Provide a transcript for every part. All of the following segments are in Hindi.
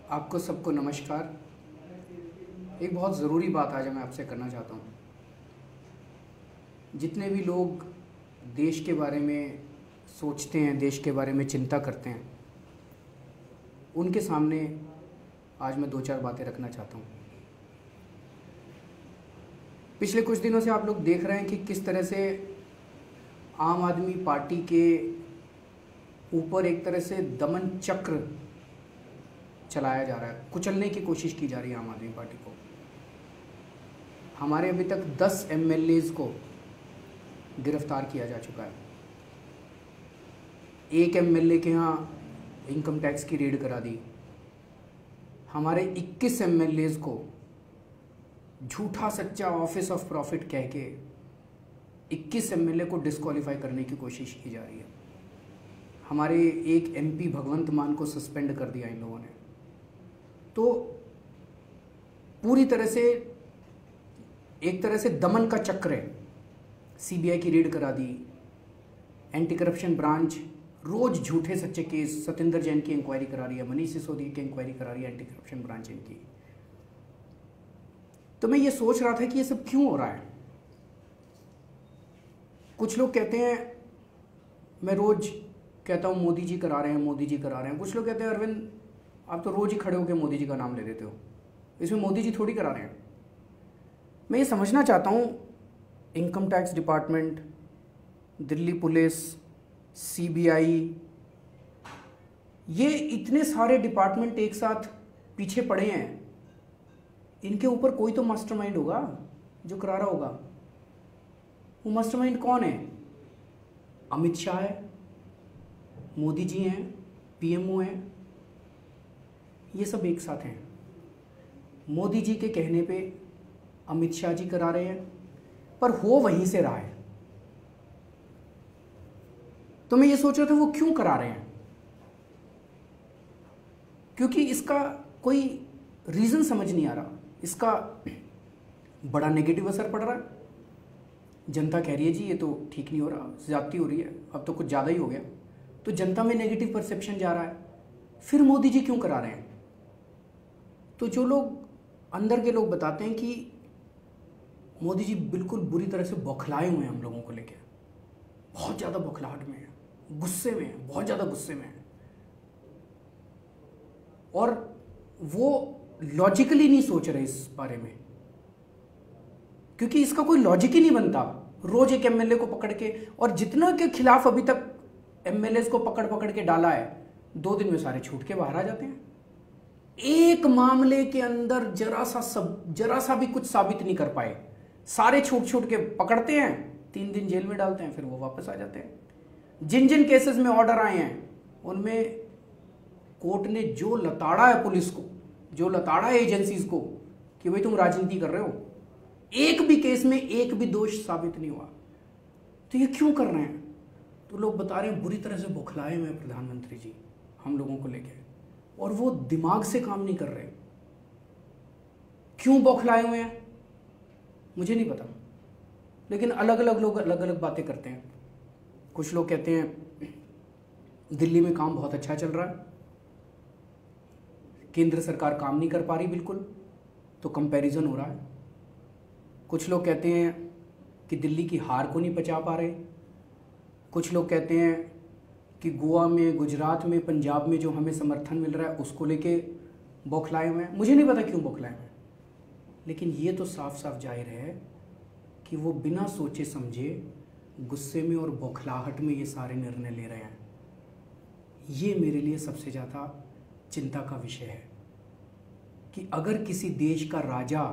आपको सबको नमस्कार। एक बहुत ज़रूरी बात आज मैं आपसे करना चाहता हूँ। जितने भी लोग देश के बारे में सोचते हैं, देश के बारे में चिंता करते हैं, उनके सामने आज मैं दो चार बातें रखना चाहता हूँ। पिछले कुछ दिनों से आप लोग देख रहे हैं कि किस तरह से आम आदमी पार्टी के ऊपर एक तरह से दमन चक्र चलाया जा रहा है, कुचलने की कोशिश की जा रही है आम आदमी पार्टी को। हमारे अभी तक 10 एमएलएज को गिरफ्तार किया जा चुका है। एक एमएलए के यहाँ इनकम टैक्स की रेड करा दी। हमारे 21 एमएलएज को झूठा सच्चा ऑफिस ऑफ प्रॉफिट कह के 21 एमएलए को डिस्क्वालीफाई करने की कोशिश की जा रही है। हमारे एक एमपी भगवंत मान को सस्पेंड कर दिया इन लोगों ने। तो पूरी तरह से एक तरह से दमन का चक्र है। सीबीआई की रेड करा दी, एंटी करप्शन ब्रांच रोज झूठे सच्चे केस, सत्येंद्र जैन की इंक्वायरी करा रही है, मनीष सिसोदिया की इंक्वायरी करा रही है एंटी करप्शन ब्रांच इनकी। तो मैं ये सोच रहा था कि ये सब क्यों हो रहा है। कुछ लोग कहते हैं, मैं रोज कहता हूँ मोदी जी करा रहे हैं, मोदी जी करा रहे हैं। कुछ लोग कहते हैं अरविंद आप तो रोज ही खड़े होकर मोदी जी का नाम ले देते हो, इसमें मोदी जी थोड़ी करा रहे हैं। मैं ये समझना चाहता हूँ, income tax department, Delhi police, CBI, ये इतने सारे डिपार्टमेंट एक साथ पीछे पड़े हैं। इनके ऊपर कोई तो मास्टरमाइंड होगा जो करा रहा होगा। वो मास्टरमाइंड कौन है? अमित शाह है, मोदी जी हैं, पीएमओ हैं, ये सब एक साथ हैं। मोदी जी के कहने पे अमित शाह जी करा रहे हैं, पर हो वहीं से रहा है। तो मैं ये सोच रहा था वो क्यों करा रहे हैं, क्योंकि इसका कोई रीजन समझ नहीं आ रहा। इसका बड़ा नेगेटिव असर पड़ रहा है। जनता कह रही है जी ये तो ठीक नहीं हो रहा, ज्यादती हो रही है, अब तो कुछ ज़्यादा ही हो गया। तो जनता में नेगेटिव परसेप्शन जा रहा है। फिर मोदी जी क्यों करा रहे हैं? तो जो लोग अंदर के लोग बताते हैं कि मोदी जी बिल्कुल बुरी तरह से बौखलाए हुए हैं हम लोगों को लेकर, बहुत ज़्यादा बौखलाहट में है, गुस्से में है, बहुत ज़्यादा गुस्से में है। और वो लॉजिकली नहीं सोच रहे इस बारे में, क्योंकि इसका कोई लॉजिक ही नहीं बनता। रोज एक एमएलए को पकड़ के, और जितना के खिलाफ अभी तक एमएलए को पकड़ पकड़ के डाला है, 2 दिन में सारे छूट के बाहर आ जाते हैं। एक मामले के अंदर जरा सा भी कुछ साबित नहीं कर पाए, सारे छूट के पकड़ते हैं, 3 दिन जेल में डालते हैं, फिर वो वापस आ जाते हैं। जिन जिन केसेस में ऑर्डर आए हैं उनमें कोर्ट ने जो लताड़ा है पुलिस को, जो लताड़ा है एजेंसीज को कि भाई तुम राजनीति कर रहे हो, एक भी केस में एक भी दोष साबित नहीं हुआ। तो ये क्यों कर रहे हैं? तो लोग बता रहे हैं बुरी तरह से बौखलाए हुए हैं प्रधानमंत्री जी हम लोगों को लेकर, और वो दिमाग से काम नहीं कर रहे। क्यों बौखलाए हुए हैं मुझे नहीं पता, लेकिन अलग अलग लोग अलग अलग बातें करते हैं। कुछ लोग कहते हैं दिल्ली में काम बहुत अच्छा चल रहा है, केंद्र सरकार काम नहीं कर पा रही बिल्कुल, तो कंपैरिजन हो रहा है। कुछ लोग कहते हैं कि दिल्ली की हार को नहीं पचा पा रहे। कुछ लोग कहते हैं कि गोवा में, गुजरात में, पंजाब में जो हमें समर्थन मिल रहा है उसको लेके बौखलाए हुए हैं। मुझे नहीं पता क्यों बौखलाए हुए हैं, लेकिन ये तो साफ साफ जाहिर है कि वो बिना सोचे समझे गुस्से में और बौखलाहट में ये सारे निर्णय ले रहे हैं। ये मेरे लिए सबसे ज़्यादा चिंता का विषय है कि अगर किसी देश का राजा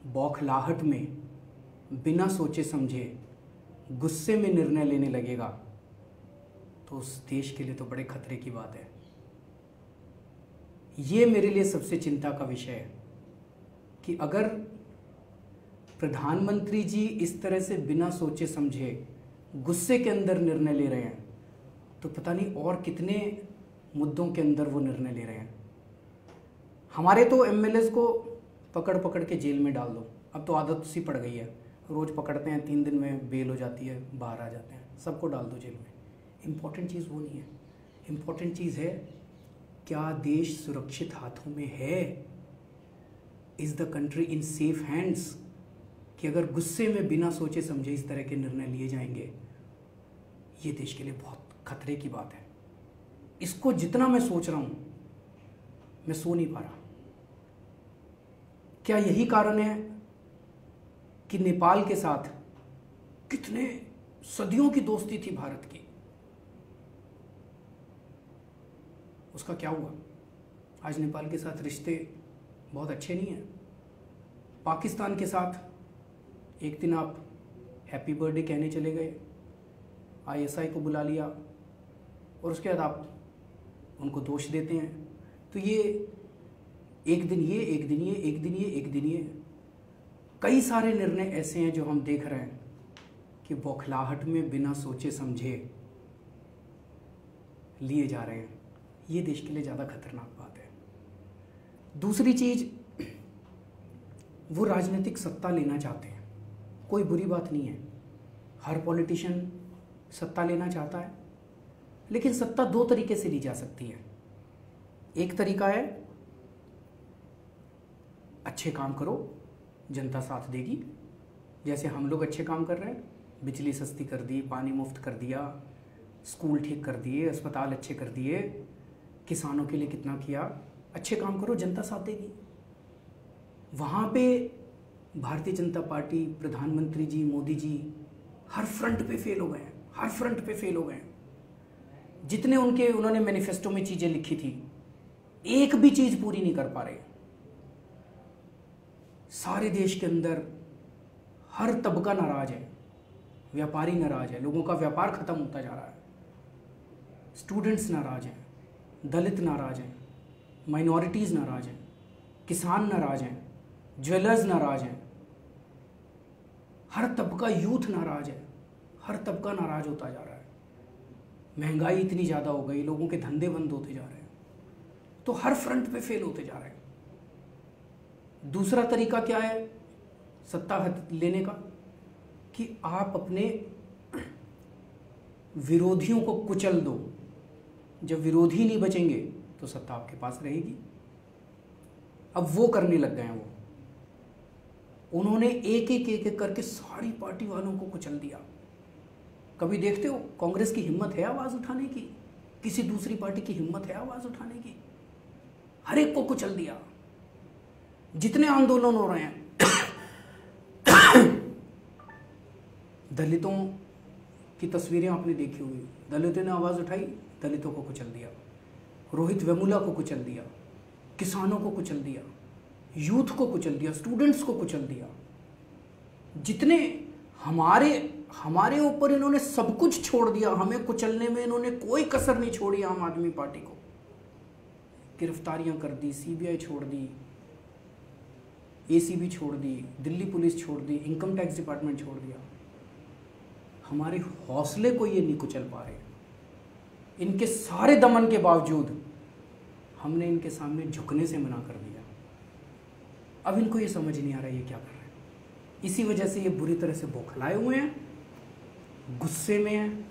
बौखलाहट में बिना सोचे समझे गुस्से में निर्णय लेने लगेगा तो उस देश के लिए तो बड़े खतरे की बात है। ये मेरे लिए सबसे चिंता का विषय है कि अगर प्रधानमंत्री जी इस तरह से बिना सोचे समझे गुस्से के अंदर निर्णय ले रहे हैं, तो पता नहीं और कितने मुद्दों के अंदर वो निर्णय ले रहे हैं। हमारे तो एमएलएज को पकड़ पकड़ के जेल में डाल दो, अब तो आदत सी पड़ गई है, रोज पकड़ते हैं, 3 दिन में बेल हो जाती है, बाहर आ जाते हैं, सबको डाल दो जेल में। इम्पॉर्टेंट चीज़ वो नहीं है। इम्पॉर्टेंट चीज़ है क्या देश सुरक्षित हाथों में है? Is the country in safe hands? कि अगर गुस्से में बिना सोचे समझे इस तरह के निर्णय लिए जाएंगे, ये देश के लिए बहुत खतरे की बात है। इसको जितना मैं सोच रहा हूं, मैं सो नहीं पा रहा। क्या यही कारण है कि नेपाल के साथ कितने सदियों की दोस्ती थी भारत की, उसका क्या हुआ? आज नेपाल के साथ रिश्ते बहुत अच्छे नहीं हैं। पाकिस्तान के साथ एक दिन आप हैप्पी बर्थडे कहने चले गए, आईएसआई को बुला लिया और उसके बाद आप उनको दोष देते हैं। तो ये एक दिन ये, एक दिन ये, एक दिन ये, एक दिन ये, कई सारे निर्णय ऐसे हैं जो हम देख रहे हैं कि बौखलाहट में बिना सोचे समझे लिए जा रहे हैं। ये देश के लिए ज़्यादा खतरनाक बात है। दूसरी चीज, वो राजनीतिक सत्ता लेना चाहते हैं। कोई बुरी बात नहीं है, हर पॉलिटिशियन सत्ता लेना चाहता है, लेकिन सत्ता दो तरीके से ली जा सकती है। एक तरीका है अच्छे काम करो, जनता साथ देगी, जैसे हम लोग अच्छे काम कर रहे हैं, बिजली सस्ती कर दी, पानी मुफ्त कर दिया, स्कूल ठीक कर दिए, अस्पताल अच्छे कर दिए, किसानों के लिए कितना किया। अच्छे काम करो, जनता साथ देगी। वहाँ पे भारतीय जनता पार्टी, प्रधानमंत्री जी, मोदी जी हर फ्रंट पे फेल हो गए हैं, हर फ्रंट पे फेल हो गए हैं। जितने उन्होंने मैनिफेस्टो में चीज़ें लिखी थी, एक भी चीज़ पूरी नहीं कर पा रहे। सारे देश के अंदर हर तबका नाराज है, व्यापारी नाराज है, लोगों का व्यापार खत्म होता जा रहा है, स्टूडेंट्स नाराज हैं, दलित नाराज हैं, माइनॉरिटीज़ नाराज हैं, किसान नाराज हैं, ज्वेलर्स नाराज हैं, हर तबका, यूथ नाराज है, हर तबका नाराज होता जा रहा है। महंगाई इतनी ज़्यादा हो गई, लोगों के धंधे बंद होते जा रहे हैं, तो हर फ्रंट पे फेल होते जा रहे हैं। दूसरा तरीका क्या है सत्ता लेने का? कि आप अपने विरोधियों को कुचल दो। जब विरोधी नहीं बचेंगे तो सत्ता आपके पास रहेगी। अब वो करने लग गए हैं। उन्होंने एक एक करके सारी पार्टी वालों को कुचल दिया। कभी देखते हो कांग्रेस की हिम्मत है आवाज उठाने की? किसी दूसरी पार्टी की हिम्मत है आवाज उठाने की? हर एक को कुचल दिया। जितने आंदोलन हो रहे हैं, दलितों की तस्वीरें आपने देखी होगी, दलितों ने आवाज उठाई, दलितों को कुचल दिया, रोहित वेमुला को कुचल दिया, किसानों को कुचल दिया, यूथ को कुचल दिया, स्टूडेंट्स को कुचल दिया। जितने हमारे ऊपर इन्होंने सब कुछ छोड़ दिया, हमें कुचलने में इन्होंने कोई कसर नहीं छोड़ी। आम आदमी पार्टी को गिरफ्तारियां कर दी, सीबीआई छोड़ दी, एसीबी छोड़ दी, दिल्ली पुलिस छोड़ दी, इनकम टैक्स डिपार्टमेंट छोड़ दिया। हमारे हौसले को ये नहीं कुचल पा रहे। इनके सारे दमन के बावजूद हमने इनके सामने झुकने से मना कर दिया। अब इनको ये समझ नहीं आ रहा ये क्या कर रहे हैं। इसी वजह से ये बुरी तरह से बौखलाए हुए हैं, गुस्से में हैं,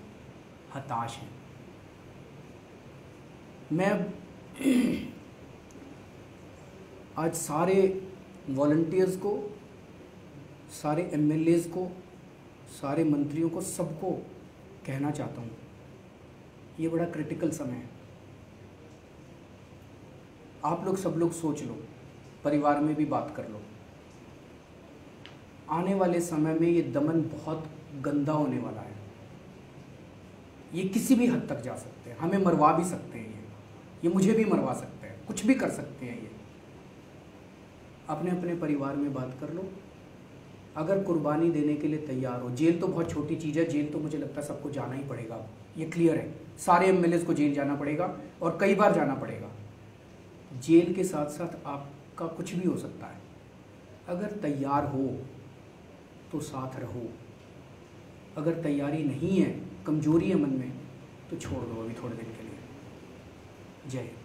हताश हैं। मैं आज सारे वॉलंटियर्स को, सारे एमएलएज को, सारे मंत्रियों को, सबको कहना चाहता हूँ, ये बड़ा क्रिटिकल समय है। आप लोग सब लोग सोच लो, परिवार में भी बात कर लो। आने वाले समय में ये दमन बहुत गंदा होने वाला है। ये किसी भी हद तक जा सकते हैं, हमें मरवा भी सकते हैं, ये मुझे भी मरवा सकते हैं, कुछ भी कर सकते हैं। ये अपने अपने परिवार में बात कर लो। अगर कुर्बानी देने के लिए तैयार हो, जेल तो बहुत छोटी चीज़ है, जेल तो मुझे लगता है सबको जाना ही पड़ेगा, ये क्लियर है। सारे एमएलएस को जेल जाना पड़ेगा और कई बार जाना पड़ेगा। जेल के साथ साथ आपका कुछ भी हो सकता है। अगर तैयार हो तो साथ रहो, अगर तैयारी नहीं है, कमजोरी है मन में, तो छोड़ दो अभी थोड़े दिन के लिए। जय हिंद।